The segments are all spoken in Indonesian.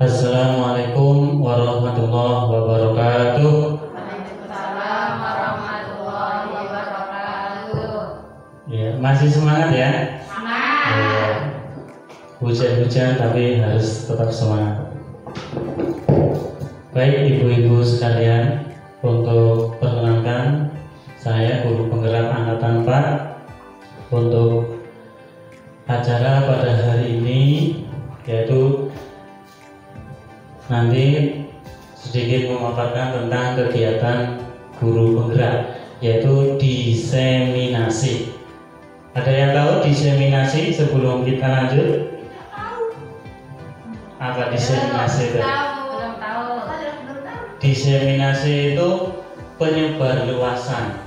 Assalamualaikum warahmatullahi wabarakatuh. Waalaikumsalam warahmatullahi wabarakatuh. Ya, masih semangat ya? Semangat. Ya, hujan-hujan tapi harus tetap semangat. Baik ibu-ibu sekalian, untuk perkenalkan saya guru penggerak angkatan 4 untuk acara pada hari ini, yaitu nanti sedikit memaparkan tentang kegiatan guru penggerak, yaitu diseminasi. Ada yang tahu diseminasi sebelum kita lanjut? Apa diseminasi itu? Belum tahu. Diseminasi itu penyebarluasan.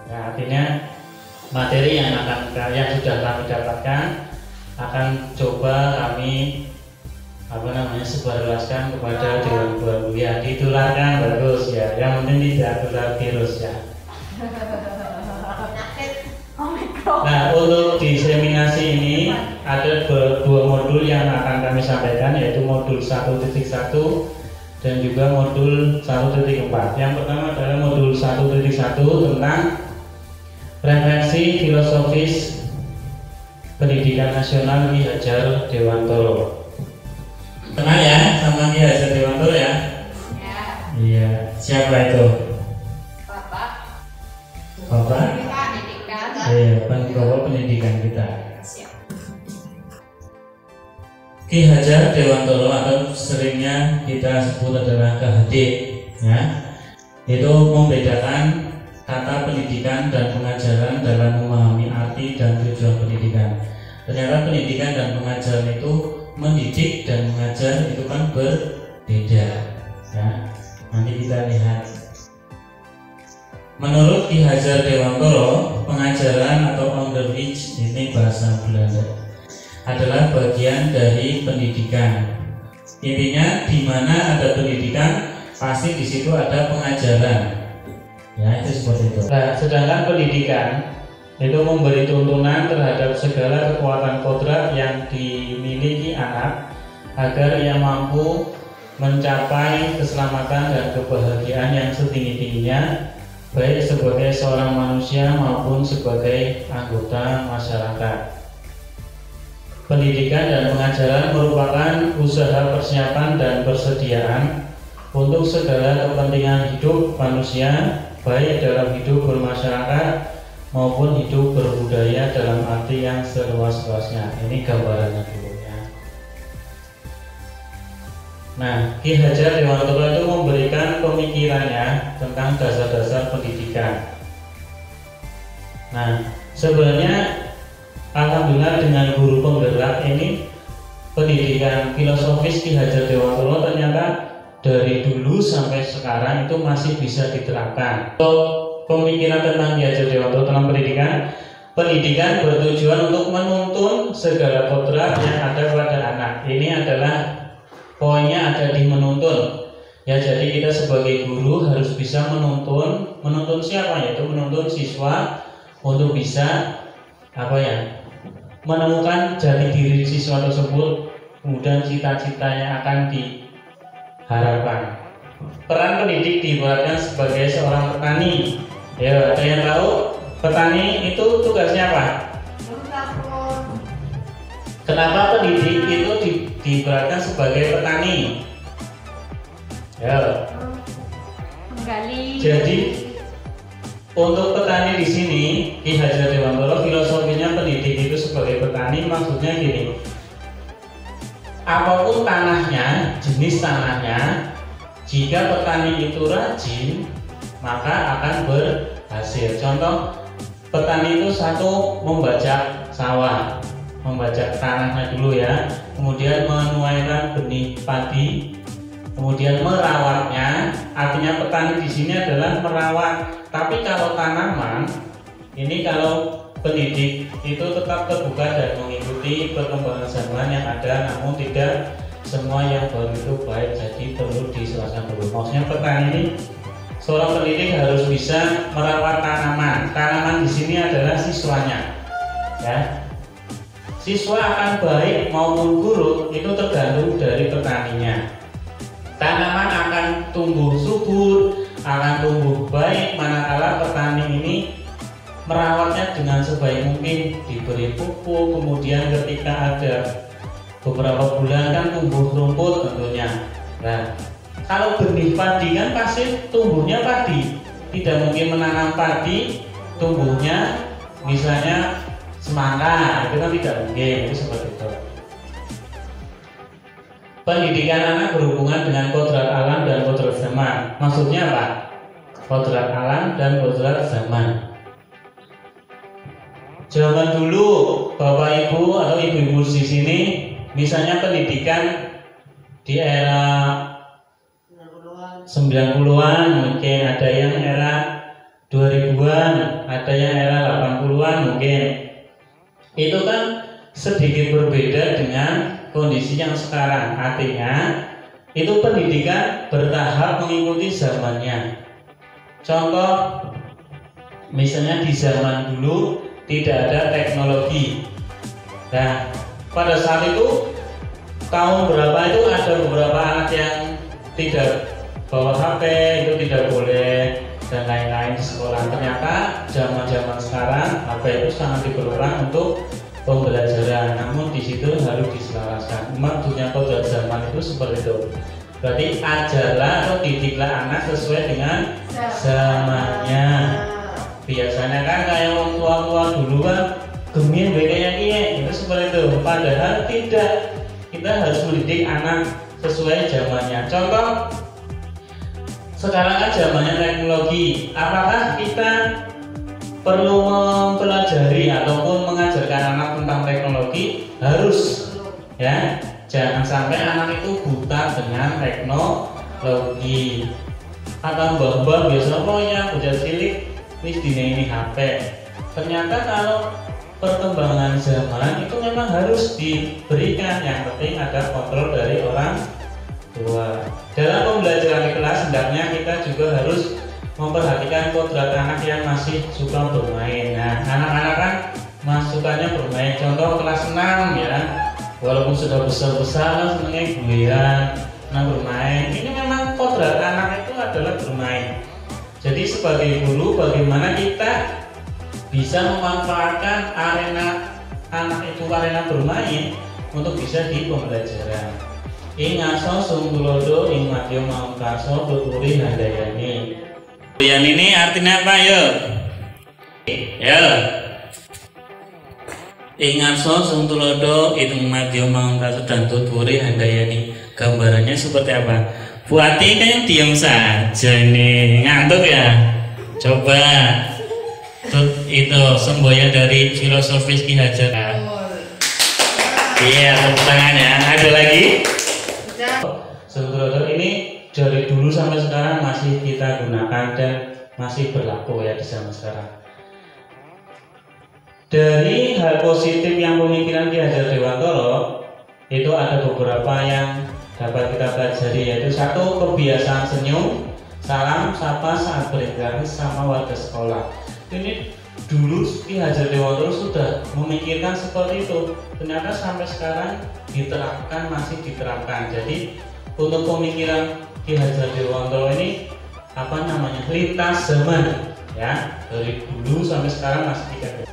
Nah, artinya materi yang sudah kami dapatkan akan coba kami sebarluaskan kepada dewan mulia, ditularkan bagus ya, yang penting tidak tular virus ya. Nah, untuk diseminasi ini ada dua modul yang akan kami sampaikan, yaitu modul 1.1 dan juga modul 1.4. Yang pertama adalah modul 1.1 tentang refleksi filosofis pendidikan nasional Ki Hajar Dewantoro. Kenal ya sama Ki Hajar Dewantoro ya? Ya. Iya. Siapa itu? Bapak. Bapak? Pendidikan. Iya, Bapak pendidikan kita. Siap. Ki Hajar Dewantoro atau seringnya kita sebut adalah KHD, ya. Itu membedakan kata pendidikan dan pengajaran dalam memahami arti dan tujuan pendidikan. Ternyata pendidikan dan pengajaran itu, mendidik dan mengajar itu kan berbeda, ya. Nanti kita lihat. Menurut Ki Hajar Dewantoro, pengajaran atau onderwijs, ini bahasa Belanda, adalah bagian dari pendidikan. Intinya di mana ada pendidikan, pasti di situ ada pengajaran. Ya, itu seperti itu. Nah, sedangkan pendidikan itu memberi tuntunan terhadap segala kekuatan kodrat yang dimiliki anak agar ia mampu mencapai keselamatan dan kebahagiaan yang setinggi-tingginya, baik sebagai seorang manusia maupun sebagai anggota masyarakat. Pendidikan dan pengajaran merupakan usaha persiapan dan persediaan untuk segala kepentingan hidup manusia, baik dalam hidup bermasyarakat maupun hidup berbudaya dalam arti yang seluas-luasnya. Ini gambarannya dulu ya. Nah, Ki Hajar Dewantoro itu memberikan pemikirannya tentang dasar-dasar pendidikan. Nah, sebenarnya alhamdulillah dengan guru penggerak ini, pendidikan filosofis Ki Hajar Dewantoro ternyata dari dulu sampai sekarang itu masih bisa diterapkan. Pemikiran tentang Ki Hajar Dewantoro dalam pendidikan bertujuan untuk menuntun segala kodrat yang ada pada anak. Ini adalah poinnya, ada di menuntun. Ya, jadi kita sebagai guru harus bisa menuntun siapa? Yaitu menuntun siswa untuk bisa menemukan jati diri siswa tersebut, kemudian cita-cita yang akan diharapkan. Peran pendidik diibaratkan sebagai seorang petani. Ya, ada yang tahu petani itu tugasnya apa? Kenapa pendidik itu diibaratkan sebagai petani? Ya. Menggali. Jadi untuk petani di sini, Ki Hajar Dewantoro filosofinya pendidik itu sebagai petani, maksudnya gini. Apapun tanahnya, jenis tanahnya, jika petani itu rajin, maka akan berhasil. Contoh, petani itu satu membajak sawah, membajak tanahnya dulu ya, kemudian menuaikan benih padi, kemudian merawatnya. Artinya petani di sini adalah merawat. Tapi kalau tanaman ini, kalau pendidik itu tetap terbuka dan mengikuti perkembangan zaman yang ada, namun tidak semua yang baru itu baik, jadi perlu diselaraskan dulu. Maksudnya petani ini, seorang pendidik harus bisa merawat tanaman. Tanaman di sini adalah siswanya, ya. siswa akan baik maupun buruk itu tergantung dari petaninya. Tanaman akan tumbuh subur, akan tumbuh baik manakala petani ini merawatnya dengan sebaik mungkin, diberi pupuk, kemudian ketika ada beberapa bulan kan tumbuh rumput tentunya. Nah, kalau benih padi kan pasti tumbuhnya padi, tidak mungkin menanam padi tumbuhnya misalnya semangka, itu kan tidak mungkin, itu seperti itu. Pendidikan anak berhubungan dengan kodrat alam dan kodrat zaman. Maksudnya apa? Kodrat alam dan kodrat zaman. Zaman dulu Bapak Ibu atau Ibu-ibu di sini, misalnya pendidikan di era 90-an, mungkin ada yang era 2000-an, ada yang era 80-an mungkin. Itu kan sedikit berbeda dengan kondisi yang sekarang. Artinya itu pendidikan bertahap mengikuti zamannya. Contoh misalnya di zaman dulu tidak ada teknologi. Nah, pada saat itu tahun berapa itu ada beberapa anak yang tidak bawa HP, itu tidak boleh dan lain-lain di sekolah. Ternyata zaman sekarang HP itu sangat diperlukan untuk pembelajaran, namun di situ harus diselaraskan. Maksudnya kodrat zaman itu seperti itu. Berarti ajarlah atau didiklah anak sesuai dengan zamannya. Biasanya kan kayak orang tua dulu kan gemir bedanya itu seperti itu. Padahal tidak. Kita harus mendidik anak sesuai zamannya. Contoh, sekarang kan zamannya teknologi. Apakah kita perlu mempelajari ataupun mengajarkan anak tentang teknologi? Harus, ya. Jangan sampai anak itu buta dengan teknologi. Atau mbah-mbah biasa pokoknya bocah cilik wis ini HP. Ternyata kalau perkembangan zaman itu memang harus diberikan, yang penting ada kontrol dari orang tua. Dalam pembelajaran di kelas hendaknya kita juga harus memperhatikan kodrat anak yang masih suka bermain. Nah, anak-anak kan masukannya bermain. Contoh kelas 6 ya, walaupun sudah besar-besar senangnya gulian, bermain. Ini memang kodrat anak itu adalah bermain. Jadi sebagai guru bagaimana kita bisa memanfaatkan arena anak itu, arena bermain untuk bisa di pembelajaran. Ing aso sunggulodo ing madya maungkaso tuturi handayani. Yang ini artinya apa ya? Ya. Ing aso sunggulodo ing madya maungkaso dan tuturi handayani. Gambarannya seperti apa? Bu Ati kayaknya diam saja ini, ngantuk ya? Coba itu semboyan dari filosofis Ki Hajar. Iya, tepuk tangan ya. Ada lagi? Sunggulodo ini dari dulu sampai sekarang masih kita gunakan dan masih berlaku ya di zaman sekarang. Dari hal positif yang pemikiran Ki Hajar Dewantara itu ada beberapa yang dapat kita pelajari, yaitu satu, kebiasaan senyum, salam, sapa saat berinteraksi sama warga sekolah. Ini dulu Ki Hajar Dewantara sudah memikirkan seperti itu. Ternyata sampai sekarang diterapkan, masih diterapkan. Jadi untuk pemikiran Ki Hajar Dewantara ini lintas zaman ya, dari dulu sampai sekarang masih dijaga.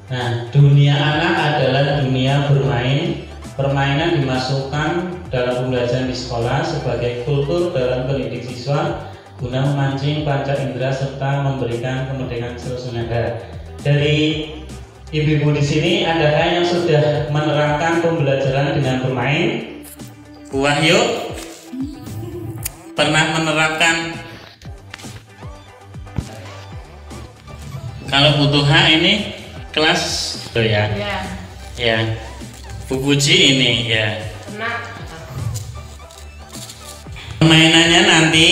Nah, dunia anak adalah dunia bermain. Permainan dimasukkan dalam pembelajaran di sekolah sebagai kultur dalam pendidik siswa guna memancing panca indera serta memberikan kemerdekaan sesungguhnya. Dari ibu-ibu di sini, adakah yang sudah menerapkan pembelajaran dengan bermain? Bu Wahyu pernah menerapkan? Kalau butuh ini kelas tuh ya? Ya. Bu Puji ini ya. Permainannya nanti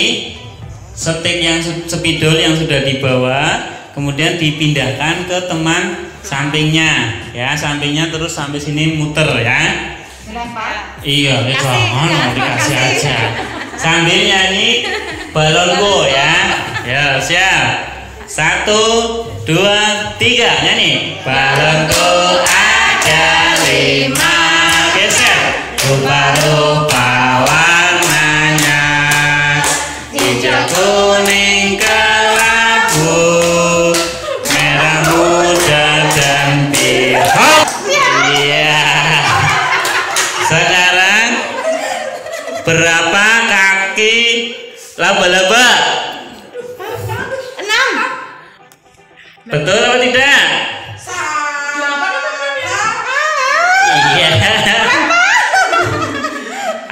stick yang spidol yang sudah dibawa kemudian dipindahkan ke teman sampingnya ya, sampingnya terus sampai sini muter ya. Iya, jangan dikasih aja. Sambil nyanyi balonku ya. Ya, siap. 1, 2, 3 nyanyi. Balonku ada rupa-rupa warnanya, hijau kuning kelabu, merah muda dan biru. Iya. Sekarang berapa kaki laba-laba? 6. Betul atau tidak? Iya.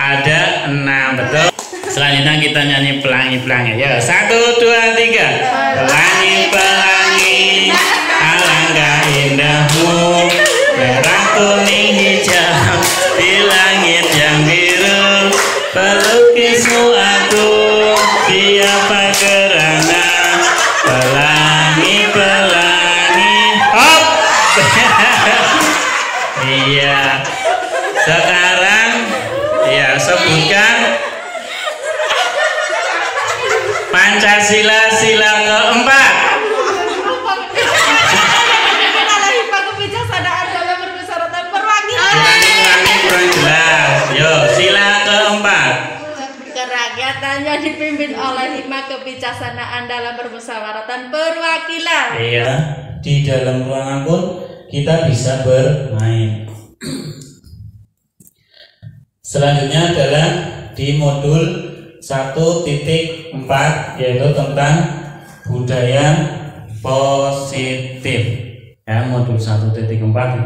Ada 6, betul. Selanjutnya kita nyanyi pelangi-pelangi. Ya, 1, 2, 3. Pelangi-pelangi, alangkah indahmu, merah kuning hijau di langit yang biru. Pelukismu aku, siapa kerana pelangi-pelangi. Hop. Iya. Sekarang ya sebutkan Pancasila sila keempat. Ulangi kurang jelas. Yo, sila keempat. Kerakyatannya dipimpin oleh hikmah kebijaksanaan dalam permusyawaratan perwakilan. Iya, di dalam ruangan pun kita bisa bermain. Selanjutnya adalah di modul 1.4 yaitu tentang budaya positif. Ya, modul 1.4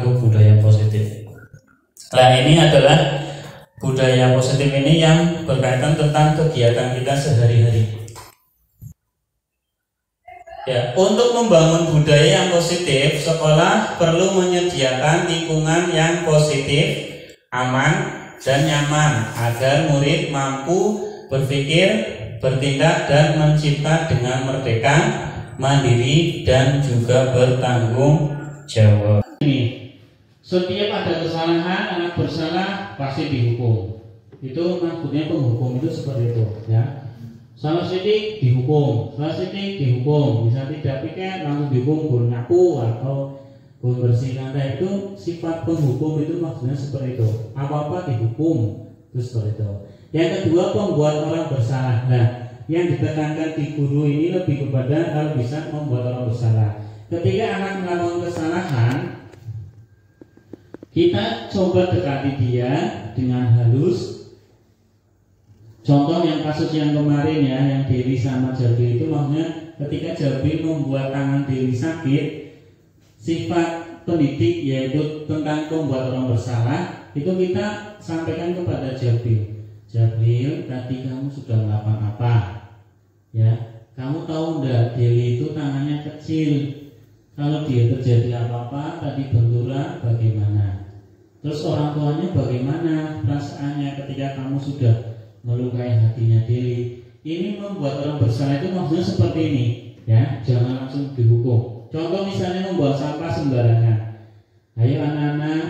itu budaya positif. Nah, ini adalah budaya positif ini yang berkaitan tentang kegiatan kita sehari-hari. Ya, untuk membangun budaya yang positif, sekolah perlu menyediakan lingkungan yang positif, aman, dan nyaman agar murid mampu berpikir, bertindak, dan mencipta dengan merdeka, mandiri, dan juga bertanggung jawab. Ini, setiap ada kesalahan, anak bersalah pasti dihukum. Itu maksudnya penghukum itu seperti itu, ya. Salah sedikit dihukum, salah sedikit dihukum. Bisa tidak pikir langsung dihukum guru nyapu atau guru bersih lantai. Itu sifat penghukum itu maksudnya seperti itu. Apa-apa dihukum itu seperti itu. Yang kedua, membuat orang bersalah. Nah, yang ditekankan di guru ini lebih kepada kalau bisa membuat orang bersalah. Ketika anak melakukan kesalahan, kita coba dekati dia dengan halus. Contoh yang kasus yang kemarin ya, yang Dewi sama Jabi itu maksudnya ketika Jabi membuat tangan Dewi sakit, sifat pendidik yaitu tentang membuat orang bersalah itu kita sampaikan kepada Jabi. Jabi, tadi kamu sudah melakukan apa? Ya, kamu tahu enggak Dewi itu tangannya kecil. Kalau dia terjadi apa-apa tadi benturan bagaimana? Terus orang tuanya bagaimana perasaannya ketika kamu sudah melukai hatinya Dewi? Ini membuat orang bersalah itu maksudnya seperti ini, ya, jangan langsung dihukum. Contoh misalnya membuang sampah sembarangan. Ayo anak-anak,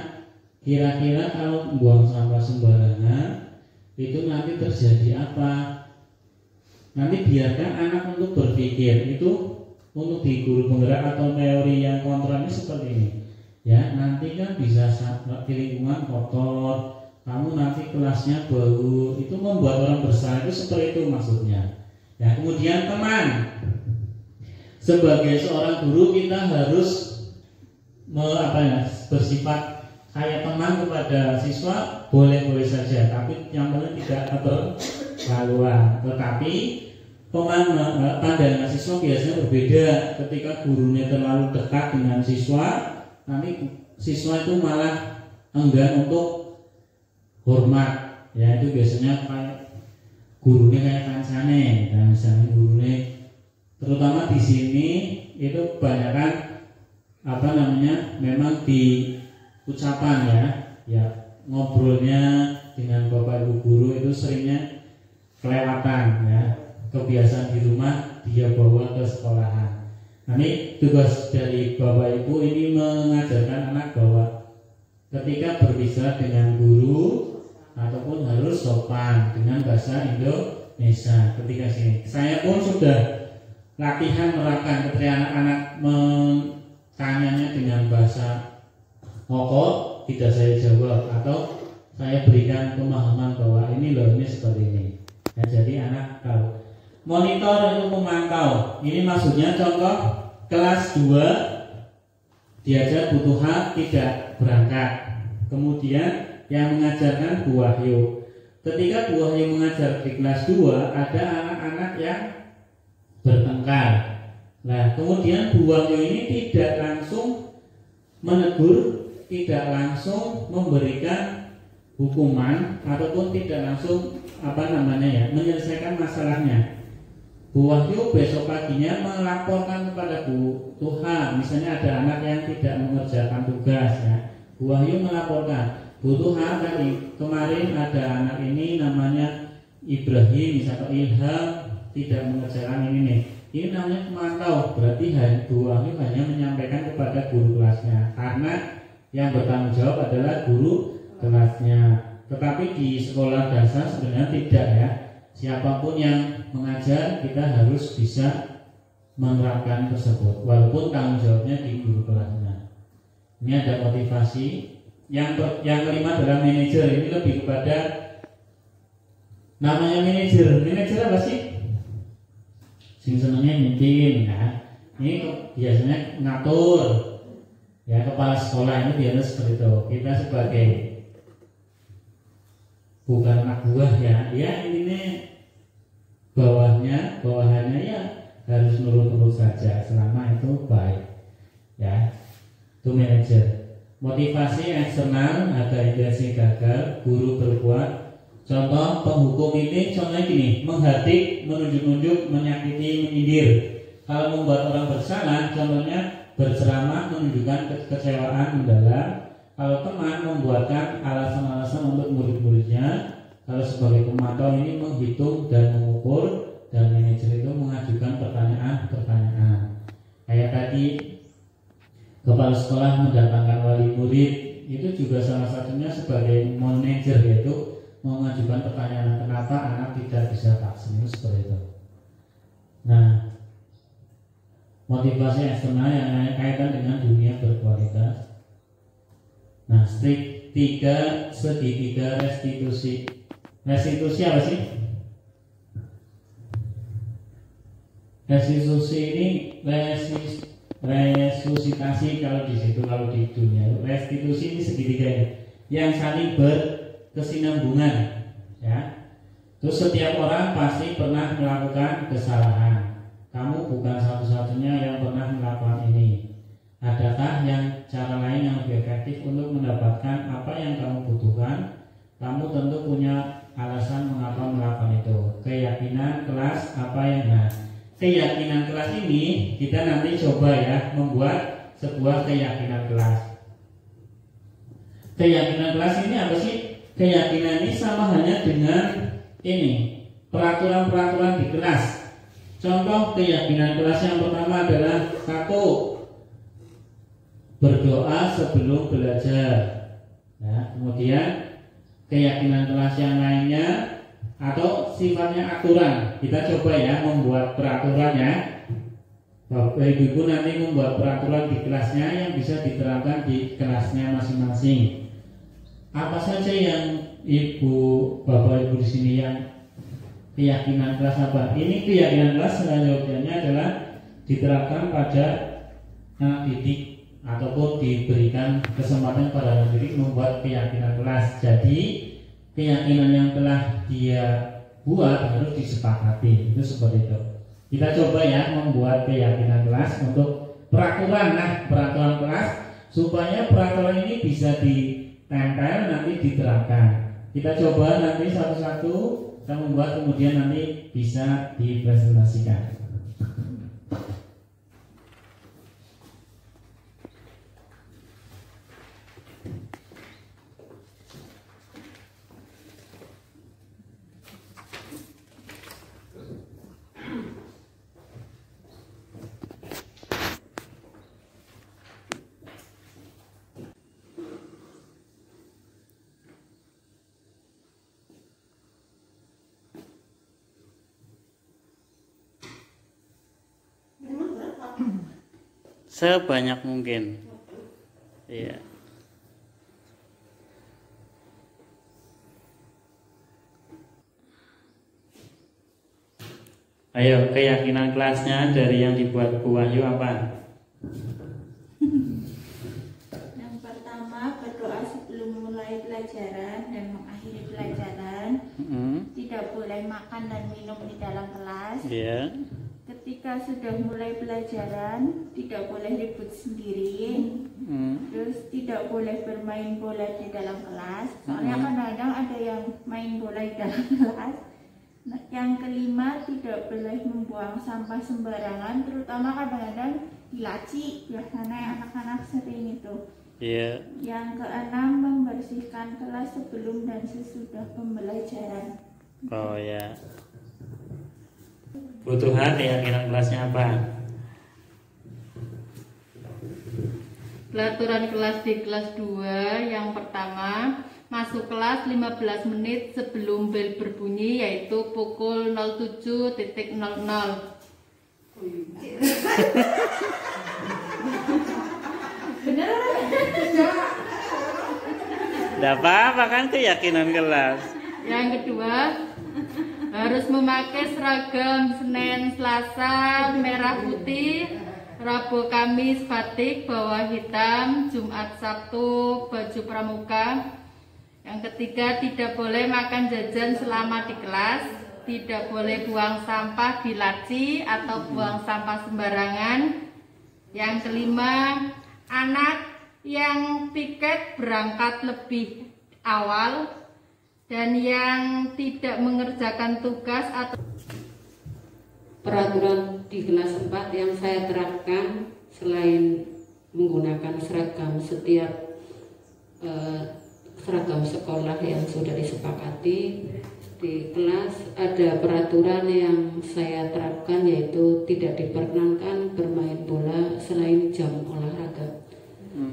kira-kira kalau membuang sampah sembarangan itu nanti terjadi apa? Nanti biarkan anak untuk berpikir. Itu untuk di guru penggerak atau teori yang kontra ini seperti ini. Ya, nanti kan bisa di lingkungan kotor, kamu nanti kelasnya bau, itu membuat orang bersalah itu seperti itu maksudnya. Ya, kemudian teman, sebagai seorang guru kita harus bersifat kayak teman kepada siswa, boleh-boleh saja, tapi yang penting tidak keterlaluan. Tetapi pandangan siswa biasanya berbeda. Ketika gurunya terlalu dekat dengan siswa, nanti siswa itu malah enggan untuk hormat, ya, itu biasanya kayak gurunya kayak kancane. Dan misalnya gurunya, terutama di sini itu kebanyakan memang di ucapan ya ngobrolnya dengan bapak ibu guru itu seringnya kelewatan, ya, kebiasaan di rumah dia bawa ke sekolahan. Nah, ini tugas dari bapak ibu ini mengajarkan anak bahwa ketika berbicara dengan guru ataupun harus sopan dengan bahasa Indonesia. Ketika sini, saya pun sudah latihan menerapkan ketika anak-anak tanyanya dengan bahasa pokok tidak saya jawab, atau saya berikan pemahaman bahwa ini loh, ini seperti ini. Nah, jadi anak tahu. Monitor itu memantau. Ini maksudnya contoh kelas 2 diajar butuh hak tidak berangkat. Kemudian yang mengajarkan Bu Wahyu. Ketika Bu Wahyu mengajar di kelas 2, ada anak-anak yang bertengkar. Nah, kemudian Bu Wahyu ini tidak langsung menegur, tidak langsung memberikan hukuman ataupun tidak langsung menyelesaikan masalahnya. Bu Wahyu besok paginya melaporkan kepada Bu Tuha, misalnya ada anak yang tidak mengerjakan tugas ya. Bu Wahyu melaporkan, Bu Tuha tadi kemarin ada anak ini namanya Ibrahim, misalnya Ilham tidak mengerjakan ini nih. Ini namanya memantau, berarti Bu Wahyu hanya menyampaikan kepada guru kelasnya, karena yang bertanggung jawab adalah guru kelasnya. Tetapi di sekolah dasar sebenarnya tidak ya. Siapapun yang mengajar kita harus bisa menerapkan tersebut, walaupun tanggung jawabnya di guru kelasnya. Ini ada motivasi. Yang kelima adalah manajer. Ini lebih kepada namanya manajer. Manajer apa sih? Sing senengnya mimpin. Nah, ini biasanya ngatur. Ya, kepala sekolah ini biasanya seperti itu. Kita sebagai bukan anak buah ya intinya bawahannya ya harus nurut-nurut saja selama itu baik ya. Itu manajer. Motivasi eksternal agar interaksi gagal, guru berbuat. Contoh penghukum ini contohnya gini, menghardik, menunjuk-nunjuk, menyakiti, menyindir. Kalau membuat orang bersalah, contohnya berceramah, menunjukkan kekecewaan mendalam. Kalau teman membuatkan alasan-alasan untuk murid-muridnya. Kalau sebagai pemantau ini menghitung dan mengukur. Dan manajer itu mengajukan pertanyaan-pertanyaan. Kayak tadi kepala sekolah mendatangkan wali murid, itu juga salah satunya sebagai manajer, yaitu mengajukan pertanyaan kenapa anak tidak bisa vaksin, seperti itu. Nah, motivasi eksternal yang kaitan dengan dunia berkualitas. Nah, strik 3 segitiga restitusi. Restitusi apa sih? Restitusi ini resusitasi kalau di situ, kalau di dunia. Restitusi ini segitiga ini yang saling berkesinambungan, ya. Terus setiap orang pasti pernah melakukan kesalahan. Kamu bukan satu-satunya yang pernah melakukan ini. Adakah yang cara lain yang lebih efektif untuk mendapatkan apa yang kamu butuhkan? Kamu tentu punya alasan mengapa melakukan itu. Keyakinan kelas apa yang keyakinan kelas ini kita nanti coba ya membuat sebuah keyakinan kelas. Keyakinan kelas ini apa sih? Keyakinan ini sama hanya dengan ini peraturan-peraturan di kelas. Contoh keyakinan kelas yang pertama adalah 1. Berdoa sebelum belajar. Nah, kemudian keyakinan kelas yang lainnya atau sifatnya aturan. Kita coba ya membuat peraturannya. Bapak Ibu nanti membuat peraturan di kelasnya yang bisa diterapkan di kelasnya masing-masing. Apa saja yang Bapak Ibu di sini yang keyakinan kelas apa? Ini keyakinan kelas selanjutnya adalah diterapkan pada anak didik ataupun diberikan kesempatan pada anak didik membuat keyakinan kelas. Jadi keyakinan yang telah dia buat harus disepakati. Itu seperti itu. Kita coba ya membuat keyakinan kelas untuk peraturan. Nah, peraturan kelas supaya peraturan ini bisa ditempel nanti diterapkan. Kita coba nanti satu-satu kita membuat, kemudian nanti bisa dipresentasikan. Sebanyak mungkin. Iya. Ayo, keyakinan kelasnya dari yang dibuat Bu Wahyu apa? Yang pertama, berdoa sebelum mulai pelajaran dan mengakhiri pelajaran. Tidak boleh makan dan minum di dalam kelas. Iya. Ketika sudah mulai pelajaran, tidak boleh ribut sendiri. Terus tidak boleh bermain bola di dalam kelas. Soalnya kadang-kadang ada yang main bola di dalam kelas. Nah, yang kelima, tidak boleh membuang sampah sembarangan, terutama kadang-kadang di laci. Biasanya anak-anak sering itu. Iya. Yang keenam, membersihkan kelas sebelum dan sesudah pembelajaran. Oh ya. Butuhan keyakinan kelasnya apa? Peraturan kelas di kelas 2 yang pertama, masuk kelas 15 menit sebelum bel berbunyi, yaitu pukul 07.00. Benar? Tidak apa-apa kan keyakinan kelas. Yang kedua, harus memakai seragam Senin Selasa merah putih, Rabu Kamis batik bawah hitam, Jumat Sabtu baju pramuka. Yang ketiga, tidak boleh makan jajan selama di kelas, tidak boleh buang sampah di laci atau buang sampah sembarangan. Yang kelima, anak yang tiket berangkat lebih awal dan yang tidak mengerjakan tugas atau peraturan di kelas 4 yang saya terapkan selain menggunakan seragam setiap seragam sekolah yang sudah disepakati di kelas, ada peraturan yang saya terapkan, yaitu tidak diperkenankan bermain bola selain jam olahraga.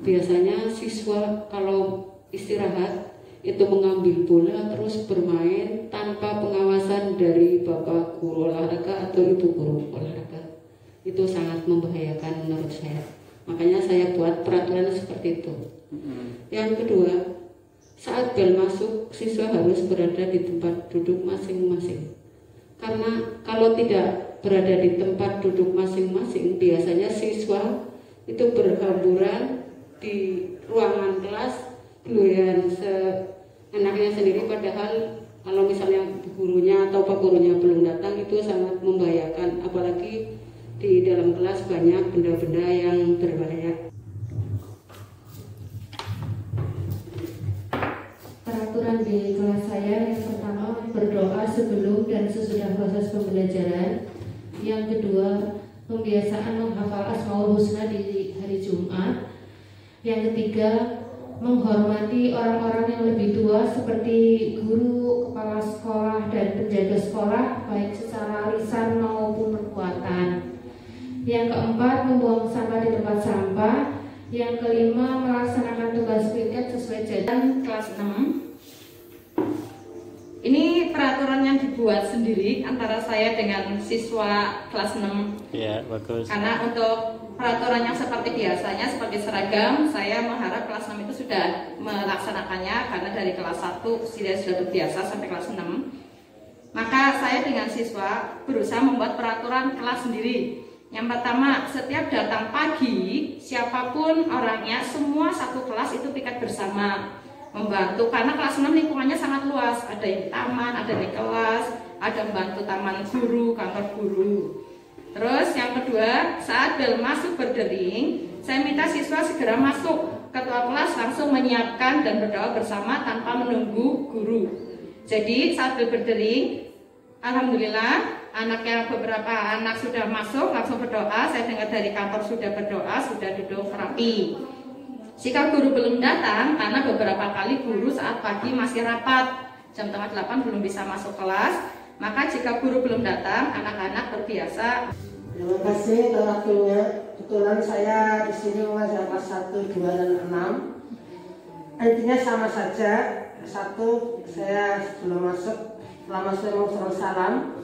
Biasanya siswa kalau istirahat itu mengambil bola terus bermain tanpa pengawasan dari bapak guru olahraga atau ibu guru olahraga. Itu sangat membahayakan menurut saya. Makanya saya buat peraturan seperti itu. Yang kedua, saat bel masuk, siswa harus berada di tempat duduk masing-masing. Karena kalau tidak berada di tempat duduk masing-masing, biasanya siswa itu berhamburan di ruangan kelas, doyan enaknya sendiri, padahal kalau misalnya gurunya atau pak gurunya belum datang, itu sangat membahayakan, apalagi di dalam kelas banyak benda-benda yang berbahaya. Peraturan di kelas saya yang pertama, berdoa sebelum dan sesudah proses pembelajaran. Yang kedua, pembiasaan menghafal Asmaul Husna di hari Jumat. Yang ketiga, menghormati orang-orang yang lebih tua seperti guru, kepala sekolah, dan penjaga sekolah, baik secara lisan maupun perbuatan. Yang keempat, membuang sampah di tempat sampah. Yang kelima, melaksanakan tugas piket sesuai jadwal. Kelas 6. Ini peraturan yang dibuat sendiri antara saya dengan siswa kelas 6. Ya, bagus. Karena untuk peraturan yang seperti biasanya, seperti seragam, saya mengharap kelas 6 itu sudah melaksanakannya, karena dari kelas 1 sudah terbiasa sampai kelas 6. Maka saya dengan siswa berusaha membuat peraturan kelas sendiri. Yang pertama, setiap datang pagi, siapapun orangnya, semua satu kelas itu piket bersama, membantu, karena kelas 6 lingkungannya sangat luas. Ada yang di taman, ada di kelas, ada membantu taman guru, kantor guru. Terus yang kedua, saat bel masuk berdering, saya minta siswa segera masuk. Ketua kelas langsung menyiapkan dan berdoa bersama tanpa menunggu guru. Jadi saat bel berdering, alhamdulillah beberapa anak sudah masuk, langsung berdoa. Saya dengar dari kantor sudah berdoa, sudah duduk rapi. Jika guru belum datang, karena beberapa kali guru saat pagi masih rapat, jam 7:30 belum bisa masuk kelas, maka jika guru belum datang, anak-anak terbiasa. Terima kasih untuk waktunya. Kebetulan saya di sini mengajar kelas 1, 2, dan 6. Intinya sama saja. Satu, saya sebelum masuk, setelah masuk mau salam,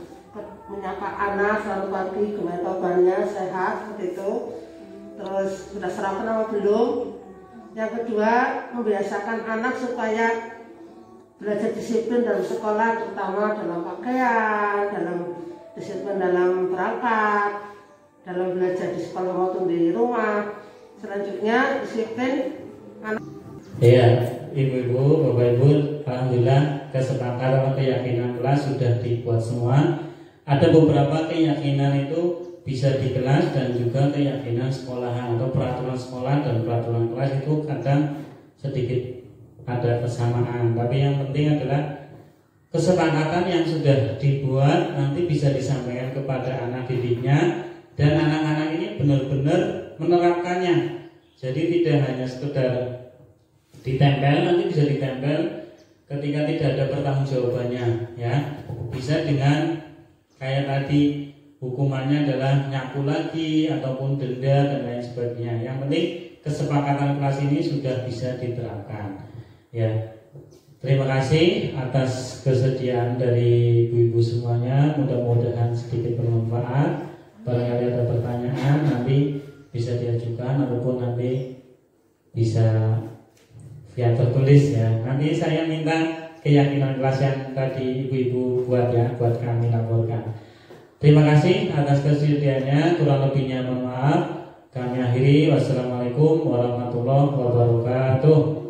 menyapa anak, selamat pagi, gimana kabarnya, sehat, seperti itu. Terus sudah sarapan apa belum? Yang kedua, membiasakan anak supaya belajar disiplin dalam sekolah, terutama dalam pakaian, dalam disiplin dalam berangkat, dalam belajar di sekolah maupun di rumah. Selanjutnya disiplin anak. Ya, ibu-ibu, bapak-ibu, alhamdulillah kesepakatan keyakinan kelas sudah dibuat semua. Ada beberapa keyakinan itu bisa di kelas dan juga keyakinan sekolahan atau peraturan sekolah dan peraturan kelas itu kadang sedikit ada kesamaan. Tapi yang penting adalah kesepakatan yang sudah dibuat nanti bisa disampaikan kepada anak didiknya dan anak-anak ini benar-benar menerapkannya. Jadi tidak hanya sekedar ditempel, nanti bisa ditempel ketika tidak ada pertanggungjawabannya, ya. Bisa dengan kayak tadi hukumannya adalah nyapu lagi ataupun denda dan lain sebagainya. Yang penting kesepakatan kelas ini sudah bisa diterapkan, ya. Terima kasih atas kesediaan dari ibu-ibu semuanya. Mudah-mudahan sedikit bermanfaat. Barangkali ada pertanyaan nanti bisa diajukan ataupun nanti bisa via tertulis, ya. Nanti saya minta keyakinan kelas yang tadi ibu-ibu buat, ya, buat kami laporkan. Terima kasih atas kesediaannya. Kurang lebihnya mohon maaf. Kami akhiri. Wassalamualaikum warahmatullahi wabarakatuh.